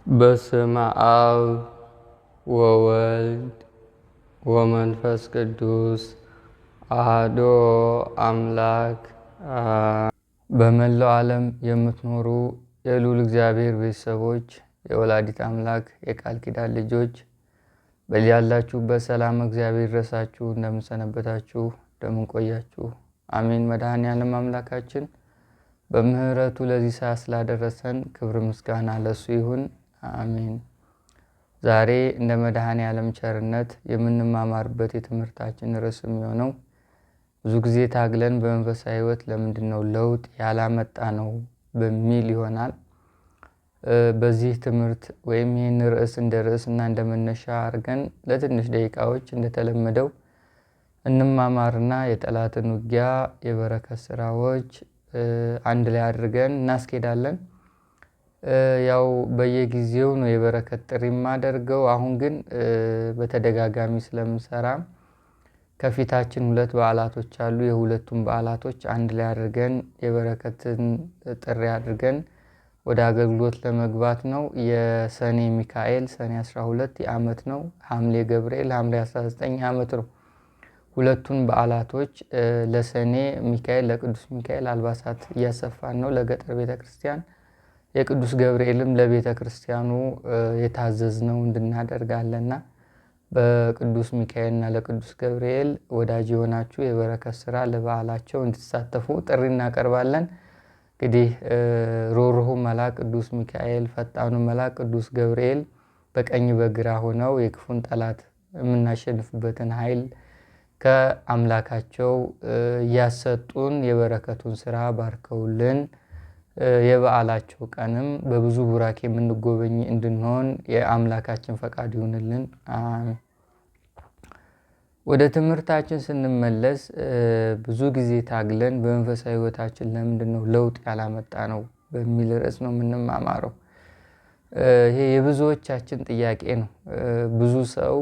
በስመ አብ ወወልድ ወመንፈስ ቅዱስ አሐዱ አምላክ። በመላው ዓለም የምትኖሩ የልዑል እግዚአብሔር ቤተሰቦች፣ የወላዲት አምላክ የቃል ኪዳን ልጆች በያላችሁበት ሰላም እግዚአብሔር ይድረሳችሁ። እንደምን ሰነበታችሁ? እንደምን ቆያችሁ? አሜን። መድኃኔዓለም አምላካችን በምህረቱ ለዚህ ሰዓት ስላደረሰን ክብር ምስጋና ለሱ ይሁን። አሜን። ዛሬ እንደ መድኃኔዓለም ቸርነት የምንማማርበት የትምህርታችን ርዕስ የሚሆነው ብዙ ጊዜ ታግለን በመንፈሳዊ ሕይወት ለምንድን ነው ለውጥ ያላመጣ ነው በሚል ይሆናል። በዚህ ትምህርት ወይም ይህን ርዕስ እንደ ርዕስና እንደ መነሻ አድርገን ለትንሽ ደቂቃዎች እንደተለመደው እንማማርና የጠላትን ውጊያ የበረከት ስራዎች አንድ ላይ አድርገን እናስኬዳለን። ያው በየጊዜው ነው የበረከት ጥሪ የማደርገው። አሁን ግን በተደጋጋሚ ስለምሰራ ከፊታችን 2 በዓላቶች አሉ። የሁለቱም በዓላቶች አንድ ላይ አድርገን የበረከትን ጥሪ አድርገን ወደ አገልግሎት ለመግባት ነው። የሰኔ ሚካኤል ሰኔ 12 የዓመት ነው። ሐምሌ ገብርኤል ሐምሌ 19 የዓመት ነው። ሁለቱን በዓላቶች ለሰኔ ሚካኤል ለቅዱስ ሚካኤል አልባሳት እያሰፋን ነው ለገጠር ቤተክርስቲያን። የቅዱስ ገብርኤልም ለቤተ ክርስቲያኑ የታዘዝነው እንድናደርጋለና በቅዱስ ሚካኤልና ለቅዱስ ገብርኤል ወዳጅ የሆናችሁ የበረከት ስራ ለበዓላቸው እንድትሳተፉ ጥሪ እናቀርባለን። እንግዲህ ሩህሩሁ መልአክ ቅዱስ ሚካኤል፣ ፈጣኑ መልአክ ቅዱስ ገብርኤል በቀኝ በግራ ሆነው የክፉን ጠላት የምናሸንፍበትን ኃይል ከአምላካቸው እያሰጡን የበረከቱን ስራ ባርከውልን የበዓላቸው ቀንም በብዙ ቡራኬ የምንጎበኝ እንድንሆን የአምላካችን ፈቃድ ይሁንልን። አሜን። ወደ ትምህርታችን ስንመለስ ብዙ ጊዜ ታግለን በመንፈሳዊ ሕይወታችን ለምንድን ነው ለውጥ ያላመጣ ነው በሚል ርዕስ ነው የምንማማረው። ይሄ የብዙዎቻችን ጥያቄ ነው። ብዙ ሰው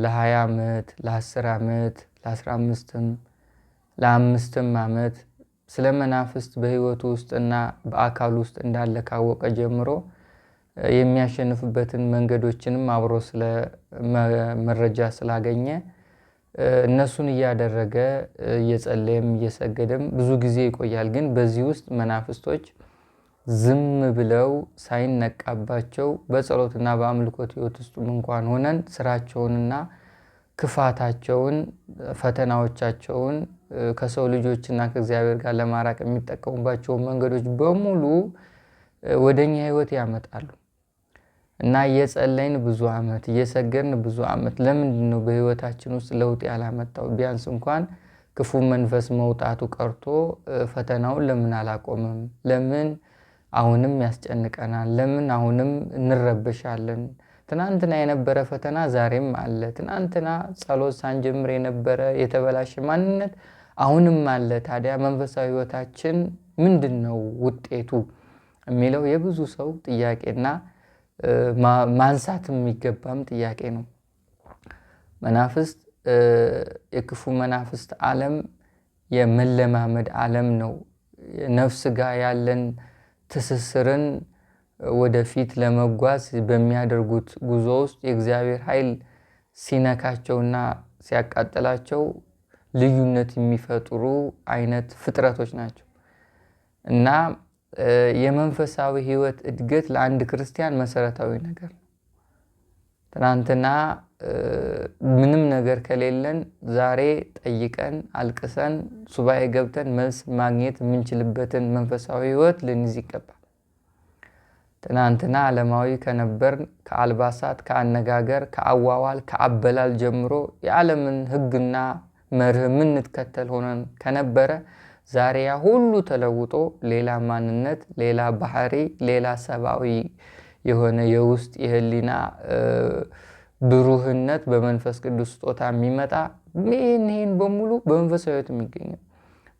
ለ20 ዓመት ለ10 ዓመት ለ15ም ለ5ም ዓመት ስለ መናፍስት በህይወቱ ውስጥና በአካል ውስጥ እንዳለ ካወቀ ጀምሮ የሚያሸንፍበትን መንገዶችንም አብሮ ስለ መረጃ ስላገኘ እነሱን እያደረገ እየጸለየም እየሰገደም ብዙ ጊዜ ይቆያል። ግን በዚህ ውስጥ መናፍስቶች ዝም ብለው ሳይነቃባቸው በጸሎትና በአምልኮት ህይወት ውስጥም እንኳን ሆነን ስራቸውንና ክፋታቸውን ፈተናዎቻቸውን ከሰው ልጆችና ከእግዚአብሔር ጋር ለማራቅ የሚጠቀሙባቸው መንገዶች በሙሉ ወደኛ ህይወት ያመጣሉ። እና እየጸለይን ብዙ ዓመት እየሰገድን ብዙ ዓመት ለምንድን ነው በህይወታችን ውስጥ ለውጥ ያላመጣው? ቢያንስ እንኳን ክፉ መንፈስ መውጣቱ ቀርቶ ፈተናውን ለምን አላቆመም? ለምን አሁንም ያስጨንቀናል? ለምን አሁንም እንረበሻለን? ትናንትና የነበረ ፈተና ዛሬም አለ። ትናንትና ጸሎት ሳንጀምር የነበረ የተበላሸ ማንነት አሁንም አለ። ታዲያ መንፈሳዊ ህይወታችን ምንድነው ውጤቱ የሚለው የብዙ ሰው ጥያቄና ማንሳት የሚገባም ጥያቄ ነው። መናፍስት የክፉ መናፍስት ዓለም የመለማመድ ዓለም ነው። ነፍስ ጋር ያለን ትስስርን ወደፊት ለመጓዝ በሚያደርጉት ጉዞ ውስጥ የእግዚአብሔር ኃይል ሲነካቸውና ሲያቃጥላቸው ልዩነት የሚፈጥሩ አይነት ፍጥረቶች ናቸው። እና የመንፈሳዊ ህይወት እድገት ለአንድ ክርስቲያን መሰረታዊ ነገር ነው። ትናንትና ምንም ነገር ከሌለን ዛሬ ጠይቀን አልቅሰን ሱባኤ ገብተን መልስ ማግኘት የምንችልበትን መንፈሳዊ ህይወት ልንይዝ ይገባል። ትናንትና ዓለማዊ ከነበርን ከአልባሳት፣ ከአነጋገር፣ ከአዋዋል፣ ከአበላል ጀምሮ የዓለምን ህግና መርህ የምንትከተል ሆነን ከነበረ ዛሬ ያ ሁሉ ተለውጦ ሌላ ማንነት፣ ሌላ ባህሪ፣ ሌላ ሰብአዊ የሆነ የውስጥ የህሊና ብሩህነት በመንፈስ ቅዱስ ስጦታ የሚመጣ ይህን በሙሉ በመንፈሳዊ ህይወት የሚገኘው።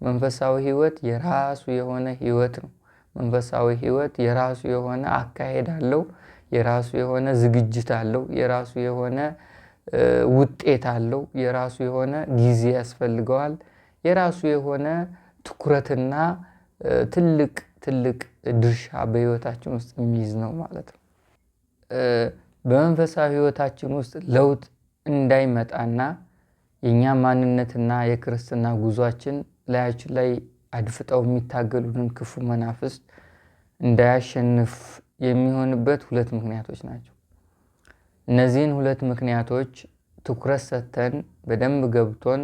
መንፈሳዊ ህይወት የራሱ የሆነ ህይወት ነው። መንፈሳዊ ህይወት የራሱ የሆነ አካሄድ አለው። የራሱ የሆነ ዝግጅት አለው። የራሱ የሆነ ውጤት አለው። የራሱ የሆነ ጊዜ ያስፈልገዋል። የራሱ የሆነ ትኩረትና ትልቅ ትልቅ ድርሻ በህይወታችን ውስጥ የሚይዝ ነው ማለት ነው። በመንፈሳዊ ህይወታችን ውስጥ ለውጥ እንዳይመጣና የኛ ማንነትና የክርስትና ጉዟችን ላያችን ላይ አድፍጠው የሚታገሉንን ክፉ መናፍስት እንዳያሸንፍ የሚሆንበት ሁለት ምክንያቶች ናቸው። እነዚህን ሁለት ምክንያቶች ትኩረት ሰጥተን በደንብ ገብቶን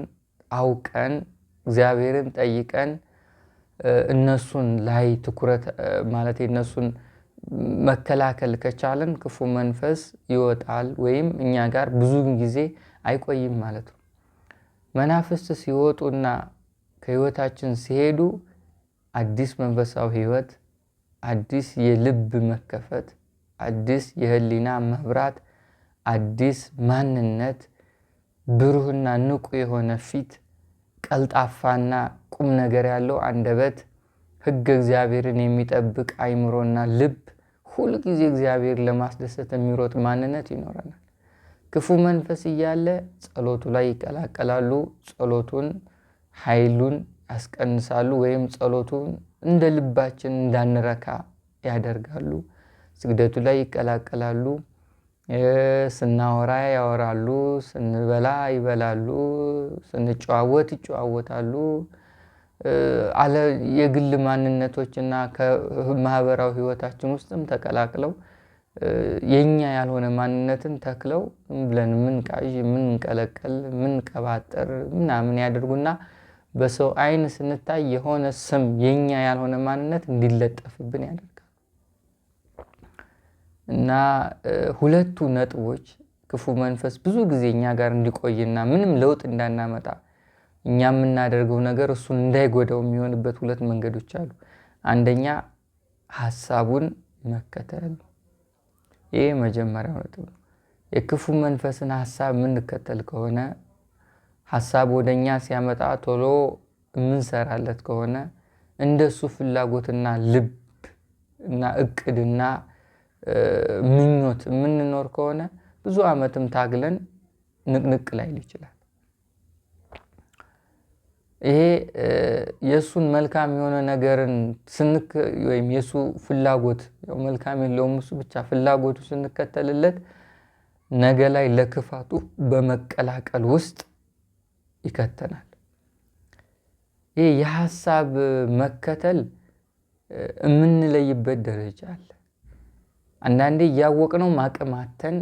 አውቀን እግዚአብሔርን ጠይቀን እነሱን ላይ ትኩረት ማለት እነሱን መከላከል ከቻለን ክፉ መንፈስ ይወጣል ወይም እኛ ጋር ብዙ ጊዜ አይቆይም ማለት ነው። መናፍስት ሲወጡና ከህይወታችን ሲሄዱ አዲስ መንፈሳዊ ህይወት፣ አዲስ የልብ መከፈት፣ አዲስ የህሊና መብራት፣ አዲስ ማንነት፣ ብሩህና ንቁ የሆነ ፊት፣ ቀልጣፋና ቁም ነገር ያለው አንደበት፣ ህግ እግዚአብሔርን የሚጠብቅ አይምሮና ልብ፣ ሁል ጊዜ እግዚአብሔር ለማስደሰት የሚሮጥ ማንነት ይኖረናል። ክፉ መንፈስ እያለ ጸሎቱ ላይ ይቀላቀላሉ። ጸሎቱን ኃይሉን ያስቀንሳሉ ወይም ጸሎቱን እንደ ልባችን እንዳንረካ ያደርጋሉ። ስግደቱ ላይ ይቀላቀላሉ። ስናወራ ያወራሉ፣ ስንበላ ይበላሉ፣ ስንጨዋወት ይጨዋወታሉ። የግል ማንነቶችና ከማህበራዊ ህይወታችን ውስጥም ተቀላቅለው የኛ ያልሆነ ማንነትን ተክለው ብለን ምንቃዥ፣ ምንቀለቀል፣ ምንቀባጠር ምናምን ያደርጉና በሰው አይን ስንታይ የሆነ ስም የኛ ያልሆነ ማንነት እንዲለጠፍብን ያደርጋል። እና ሁለቱ ነጥቦች ክፉ መንፈስ ብዙ ጊዜ እኛ ጋር እንዲቆይና ምንም ለውጥ እንዳናመጣ እኛ የምናደርገው ነገር እሱን እንዳይጎዳው የሚሆንበት ሁለት መንገዶች አሉ። አንደኛ ሐሳቡን መከተል ነው። ይሄ መጀመሪያው ነጥብ ነው። የክፉ መንፈስን ሐሳብ የምንከተል ከሆነ ሐሳብ ወደኛ ሲያመጣ ቶሎ የምንሰራለት ከሆነ እንደሱ ፍላጎትና ልብ እና እቅድና ምኞት የምንኖር ከሆነ ብዙ ዓመትም ታግለን ንቅንቅ ላይል ይችላል። ይሄ የሱን መልካም የሆነ ነገርን ወይም የሱ ፍላጎት መልካም የለውም እሱ ብቻ ፍላጎቱ ስንከተልለት ነገ ላይ ለክፋቱ በመቀላቀል ውስጥ ይከተናል። ይሄ የሐሳብ መከተል የምንለይበት ደረጃ አለ። አንዳንዴ እያወቅነው ማቅም አጥተን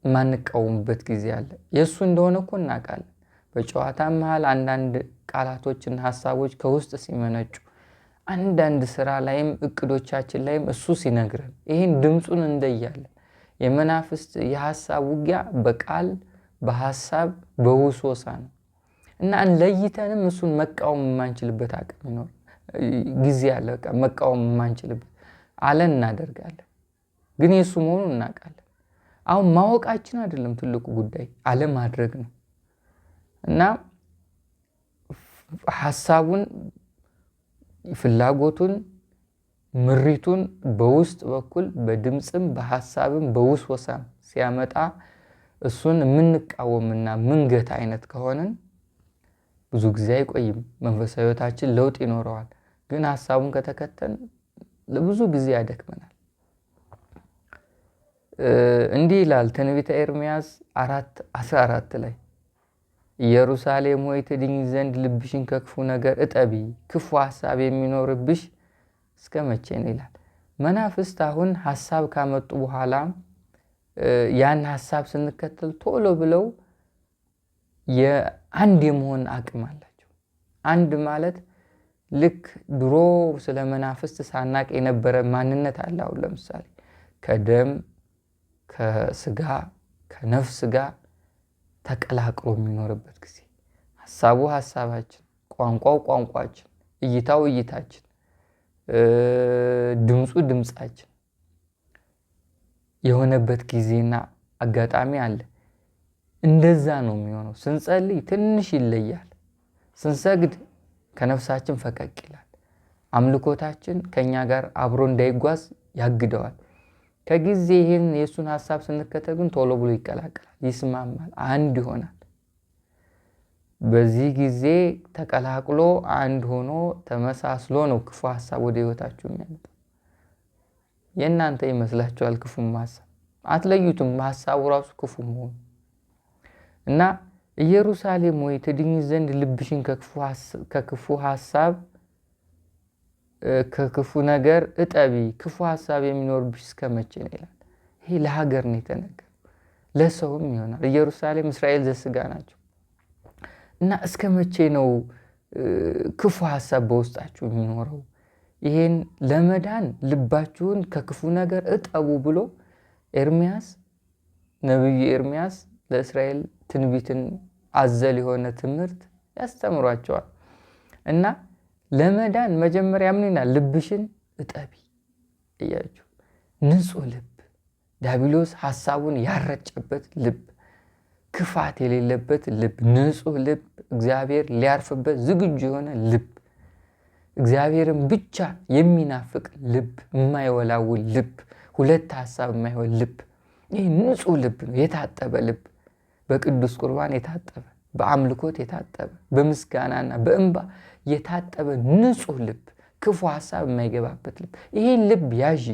ማንቃወምበት ጊዜ አለ። የሱ እንደሆነ እኮ እናውቃለን። በጨዋታ መሃል አንዳንድ ቃላቶችና ሐሳቦች ከውስጥ ሲመነጩ አንዳንድ ስራ ላይም እቅዶቻችን ላይም እሱ ሲነግረን ይሄን ድምጹን እንደያለን። የመናፍስት የሐሳብ ውጊያ በቃል በሐሳብ በውስወሳ ነው እና ለይተንም እሱን መቃወም የማንችልበት አቅም ይኖር ጊዜ አለ። በቃ መቃወም የማንችልበት አለን እናደርጋለን፣ ግን የሱ መሆኑን እናውቃለን። አሁን ማወቃችን አይደለም ትልቁ ጉዳይ፣ አለማድረግ ነው። እና ሐሳቡን ፍላጎቱን ምሪቱን በውስጥ በኩል በድምጽም በሐሳብም በውስወሳም ሲያመጣ እሱን የምንቃወምና ምንገት አይነት ከሆነን ብዙ ጊዜ አይቆይም። መንፈሳዊ ህይወታችን ለውጥ ይኖረዋል። ግን ሐሳቡን ከተከተልን ለብዙ ጊዜ ያደክመናል። እንዲህ ይላል ትንቢተ ኤርምያስ 4:14 ላይ ኢየሩሳሌም ሆይ ትድኝ ዘንድ ልብሽን ከክፉ ነገር እጠቢ፣ ክፉ ሐሳብ የሚኖርብሽ እስከ መቼ ነው ይላል። መናፍስት አሁን ሐሳብ ካመጡ በኋላ ያን ሐሳብ ስንከተል ቶሎ ብለው የአንድ የመሆን አቅም አላቸው። አንድ ማለት ልክ ድሮ ስለ መናፍስት ሳናቅ የነበረ ማንነት አለ። አሁን ለምሳሌ ከደም ከስጋ ከነፍስ ጋር ተቀላቅሎ የሚኖርበት ጊዜ ሐሳቡ ሐሳባችን፣ ቋንቋው ቋንቋችን፣ እይታው እይታችን፣ ድምፁ ድምፃችን የሆነበት ጊዜና አጋጣሚ አለ። እንደዛ ነው የሚሆነው። ስንጸልይ ትንሽ ይለያል። ስንሰግድ ከነፍሳችን ፈቀቅ ይላል። አምልኮታችን ከኛ ጋር አብሮ እንዳይጓዝ ያግደዋል። ከጊዜ ይህን የሱን ሐሳብ ስንከተል ግን ቶሎ ብሎ ይቀላቀላል፣ ይስማማል፣ አንድ ይሆናል። በዚህ ጊዜ ተቀላቅሎ አንድ ሆኖ ተመሳስሎ ነው ክፉ ሐሳብ ወደ ህይወታችሁ የሚያመጣው። የእናንተ ይመስላችኋል ክፉም ሐሳብ አትለዩትም ሐሳቡ ራሱ ክፉ መሆኑ እና ኢየሩሳሌም ሆይ ትድኝ ዘንድ ልብሽን ከክፉ ሐሳብ ከክፉ ነገር እጠቢ። ክፉ ሐሳብ የሚኖርብሽ እስከመቼ ነው ይላል። ይሄ ለሀገር ነው የተነገረው፣ ለሰውም ይሆናል። ኢየሩሳሌም እስራኤል ዘስጋ ናቸው እና እስከመቼ ነው ክፉ ሐሳብ በውስጣችሁ የሚኖረው? ይሄን ለመዳን ልባችሁን ከክፉ ነገር እጠቡ ብሎ ኤርምያስ ነብዩ ኤርምያስ ለእስራኤል ትንቢትን አዘል የሆነ ትምህርት ያስተምሯቸዋል። እና ለመዳን መጀመሪያ ምን ይላል? ልብሽን እጠቢ እያችሁ ንጹህ ልብ፣ ዲያብሎስ ሐሳቡን ያረጨበት ልብ፣ ክፋት የሌለበት ልብ፣ ንጹህ ልብ፣ እግዚአብሔር ሊያርፍበት ዝግጁ የሆነ ልብ፣ እግዚአብሔርን ብቻ የሚናፍቅ ልብ፣ የማይወላውል ልብ፣ ሁለት ሐሳብ የማይሆን ልብ። ይህ ንጹህ ልብ ነው፣ የታጠበ ልብ፣ በቅዱስ ቁርባን የታጠበ፣ በአምልኮት የታጠበ፣ በምስጋናና በእንባ የታጠበ ንጹህ ልብ፣ ክፉ ሐሳብ የማይገባበት ልብ። ይህን ልብ ያዢ።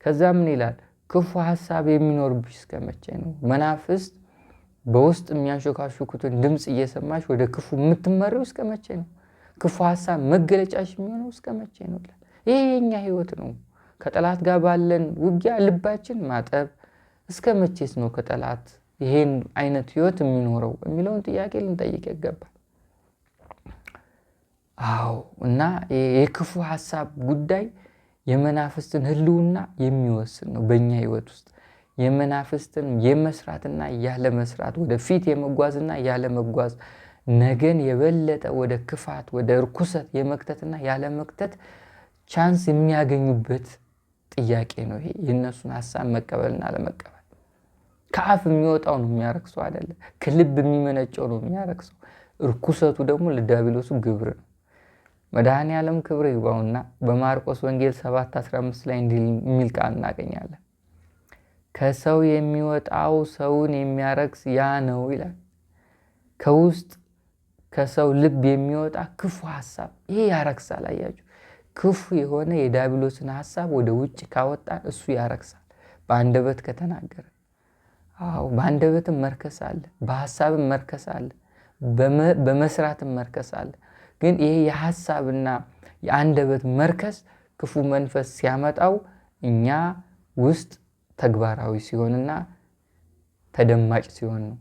ከዛ ምን ይላል? ክፉ ሐሳብ የሚኖርብሽ እስከመቼ ነው? መናፍስት በውስጥ የሚያንሾካሹኩትን ድምፅ እየሰማሽ ወደ ክፉ የምትመሪው እስከመቼ ነው? ክፉ ሐሳብ መገለጫሽ የሚሆነው እስከመቼ ነው? ይሄ የኛ ህይወት ነው። ከጠላት ጋር ባለን ውጊያ ልባችን ማጠብ እስከ መቼስ ነው ከጠላት ይሄን አይነት ህይወት የሚኖረው የሚለውን ጥያቄ ልንጠይቅ ይገባል። አዎ። እና የክፉ ሐሳብ ጉዳይ የመናፍስትን ህልውና የሚወስን ነው። በእኛ ህይወት ውስጥ የመናፍስትን የመስራትና ያለ መስራት፣ ወደፊት የመጓዝና ያለ መጓዝ፣ ነገን የበለጠ ወደ ክፋት ወደ ርኩሰት የመክተትና ያለ መክተት ቻንስ የሚያገኙበት ጥያቄ ነው። ይሄ የእነሱን ሐሳብ መቀበልና አለመቀበል። ከአፍ የሚወጣው ነው የሚያረክሰው አይደለ? ከልብ የሚመነጨው ነው የሚያረክሰው። ርኩሰቱ ደግሞ ለዲያብሎሱ ግብር ነው። መድኃኔዓለም ክብር ይግባውና በማርቆስ ወንጌል 7:15 ላይ እንዲህ የሚል ቃል እናገኛለን። ከሰው የሚወጣው ሰውን የሚያረክስ ያ ነው ይላል። ከውስጥ ከሰው ልብ የሚወጣ ክፉ ሐሳብ ይሄ ያረክሳል። አያችሁ፣ ክፉ የሆነ የዲያብሎስን ሐሳብ ወደ ውጭ ካወጣን እሱ ያረክሳል። በአንደበት ከተናገረ፣ አዎ በአንደበትም መርከስ አለ፣ በሐሳብም መርከስ አለ፣ በመስራትም መርከስ አለ። ግን ይሄ የሐሳብና የአንደበት መርከስ ክፉ መንፈስ ሲያመጣው እኛ ውስጥ ተግባራዊ ሲሆንና ተደማጭ ሲሆን ነው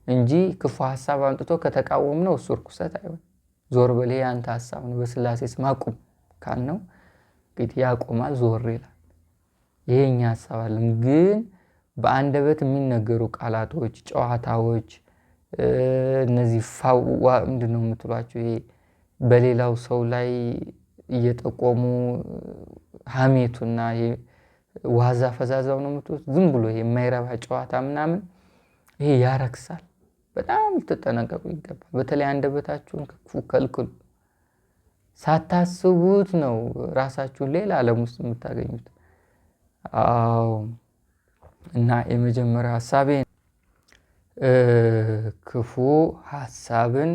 እንጂ ክፉ ሐሳብ አምጥቶ ከተቃወም ነው እሱ ርኩሰት አይሆን። ዞር በል ያንተ ሐሳብ ነው በስላሴ ስም አቁም ካልነው እንግዲህ ያቆማል፣ ዞር ይላል። ይሄኛ ሐሳብ አለም። ግን በአንደበት የሚነገሩ ቃላቶች፣ ጨዋታዎች፣ እነዚህ ምንድነው የምትሏቸው? ይሄ በሌላው ሰው ላይ እየጠቆሙ ሐሜቱና ዋዛ ፈዛዛው ነው የምትሉት፣ ዝም ብሎ ይሄ የማይረባ ጨዋታ ምናምን፣ ይሄ ያረክሳል። በጣም ልትጠነቀቁ ይገባል። በተለይ አንደበታችሁን ከክፉ ከልክሉ። ሳታስቡት ነው ራሳችሁን ሌላ ዓለም ውስጥ የምታገኙት። አዎ። እና የመጀመሪያው ሐሳቤ ክፉ ሐሳብን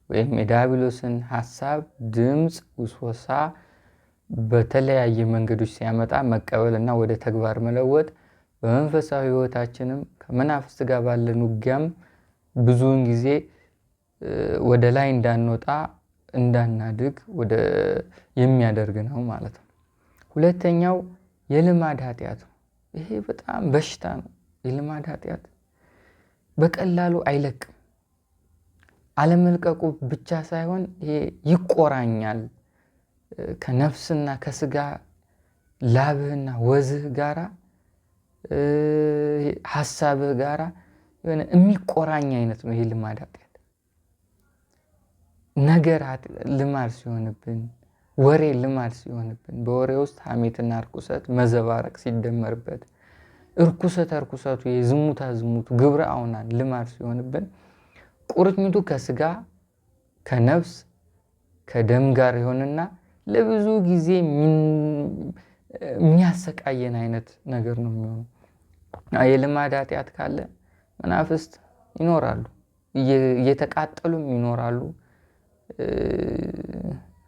ወይም የዲያብሎስን ሐሳብ ድምፅ፣ ውስወሳ በተለያየ መንገዶች ሲያመጣ መቀበልና ወደ ተግባር መለወጥ። በመንፈሳዊ ህይወታችንም ከመናፍስት ጋር ባለን ውጊያም ብዙውን ጊዜ ወደ ላይ እንዳንወጣ እንዳናድግ ወደ የሚያደርግ ነው ማለት ነው። ሁለተኛው የልማድ ኃጢአት ነው። ይሄ በጣም በሽታ ነው። የልማድ ኃጢአት በቀላሉ አይለቅም። አለመልቀቁ ብቻ ሳይሆን ይሄ ይቆራኛል ከነፍስና ከስጋ ላብህና ወዝህ ጋራ ሐሳብህ ጋራ የሆነ የሚቆራኝ አይነት ነው። ይሄ ልማድ ኃጢአት ነገር ልማድ ሲሆንብን፣ ወሬ ልማድ ሲሆንብን፣ በወሬ ውስጥ ሐሜትና ርኩሰት መዘባረቅ ሲደመርበት፣ እርኩሰቱ የዝሙታ ዝሙቱ ግብረ አውናን ልማድ ሲሆንብን፣ ቁርኝቱ ከስጋ ከነፍስ ከደም ጋር ይሆንና ለብዙ ጊዜ የሚያሰቃየን አይነት ነገር ነው የሚሆነው። የልማድ ኃጢአት ካለ መናፍስት ይኖራሉ፣ እየተቃጠሉም ይኖራሉ፣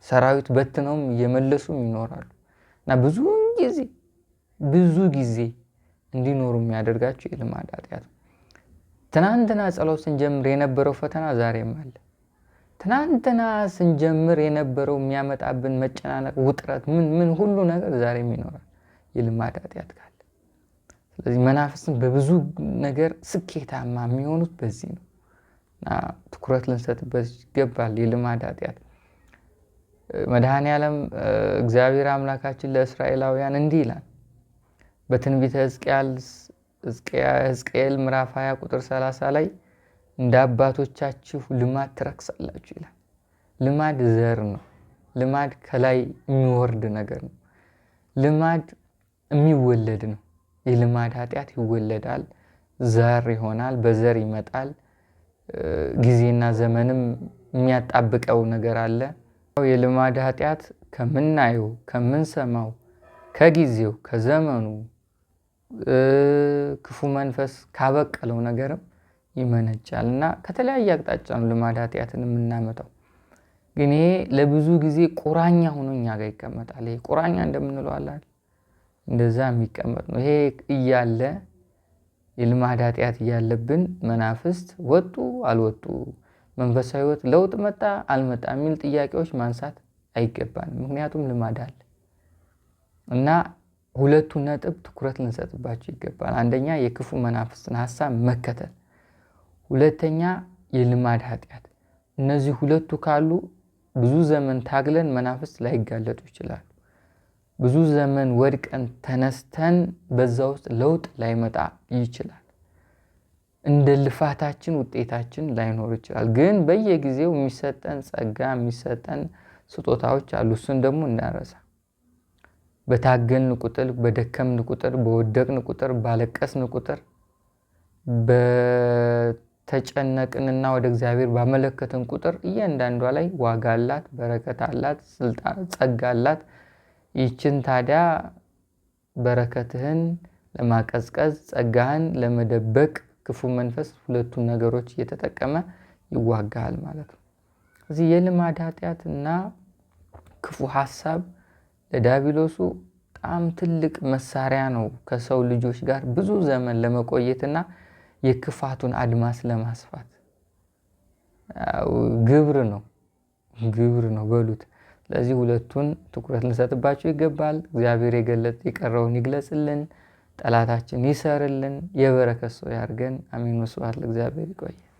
ሰራዊት በትነውም እየመለሱም ይኖራሉ። እና ብዙውን ጊዜ ብዙ ጊዜ እንዲኖሩ የሚያደርጋቸው የልማድ ኃጢአት። ትናንትና ጸሎት ስንጀምር የነበረው ፈተና ዛሬም አለ። ትናንትና ስንጀምር የነበረው የሚያመጣብን መጨናነቅ፣ ውጥረት፣ ምን ሁሉ ነገር ዛሬም ይኖራል የልማድ ኃጢአት ካለ። ስለዚህ መናፍስትን በብዙ ነገር ስኬታማ የሚሆኑት በዚህ ነው እና ትኩረት ልንሰጥበት ይገባል። የልማድ ኃጢአት መድኃኔዓለም እግዚአብሔር አምላካችን ለእስራኤላውያን እንዲህ ይላል በትንቢተ ሕዝቅኤል ምዕራፍ 20 ቁጥር 30 ላይ እንደ አባቶቻችሁ ልማድ ትረክሳላችሁ ይላል። ልማድ ዘር ነው። ልማድ ከላይ የሚወርድ ነገር ነው። ልማድ የሚወለድ ነው። የልማድ ኃጢአት ይወለዳል፣ ዘር ይሆናል፣ በዘር ይመጣል። ጊዜና ዘመንም የሚያጣብቀው ነገር አለ። የልማድ ኃጢአት ከምናየው ከምንሰማው ከጊዜው ከዘመኑ ክፉ መንፈስ ካበቀለው ነገርም ይመነጫል እና ከተለያየ አቅጣጫ ነው ልማድ ኃጢአትን የምናመጣው። ግን ይሄ ለብዙ ጊዜ ቁራኛ ሆኖ እኛ ጋር ይቀመጣል። ይሄ ቁራኛ እንደምንለው አለ እንደዛ የሚቀመጥ ነው። ይሄ እያለ የልማድ ኃጢአት እያለብን መናፍስት ወጡ አልወጡ፣ መንፈሳዊ ሕይወት ለውጥ መጣ አልመጣ የሚል ጥያቄዎች ማንሳት አይገባንም። ምክንያቱም ልማድ አለ እና ሁለቱ ነጥብ ትኩረት ልንሰጥባቸው ይገባል። አንደኛ የክፉ መናፍስትን ሀሳብ መከተል፣ ሁለተኛ የልማድ ኃጢአት። እነዚህ ሁለቱ ካሉ ብዙ ዘመን ታግለን መናፍስት ላይጋለጡ ይችላሉ። ብዙ ዘመን ወድቀን ተነስተን በዛ ውስጥ ለውጥ ላይመጣ ይችላል። እንደ ልፋታችን ውጤታችን ላይኖር ይችላል። ግን በየጊዜው የሚሰጠን ጸጋ የሚሰጠን ስጦታዎች አሉ። እሱን ደግሞ እንዳረሳ በታገልን ቁጥር፣ በደከምን ቁጥር፣ በወደቅን ቁጥር፣ ባለቀስን ቁጥር፣ በተጨነቅንና ወደ እግዚአብሔር ባመለከትን ቁጥር እያንዳንዷ ላይ ዋጋ አላት፣ በረከት አላት፣ ስልጣን ጸጋ አላት። ይችን ታዲያ በረከትህን ለማቀዝቀዝ ጸጋህን ለመደበቅ ክፉ መንፈስ ሁለቱን ነገሮች እየተጠቀመ ይዋጋል ማለት ነው። እዚህ የልማድ ኃጢአት እና ክፉ ሐሳብ ለዲያብሎሱ በጣም ትልቅ መሳሪያ ነው። ከሰው ልጆች ጋር ብዙ ዘመን ለመቆየትና የክፋቱን አድማስ ለማስፋት ግብር ነው በሉት። ስለዚህ ሁለቱን ትኩረት ልንሰጥባቸው ይገባል። እግዚአብሔር የቀረውን ይግለጽልን፣ ጠላታችን ይሰርልን፣ የበረከት ሰው ያርገን። አሜን። ወስብሐት ለእግዚአብሔር። ይቆያል።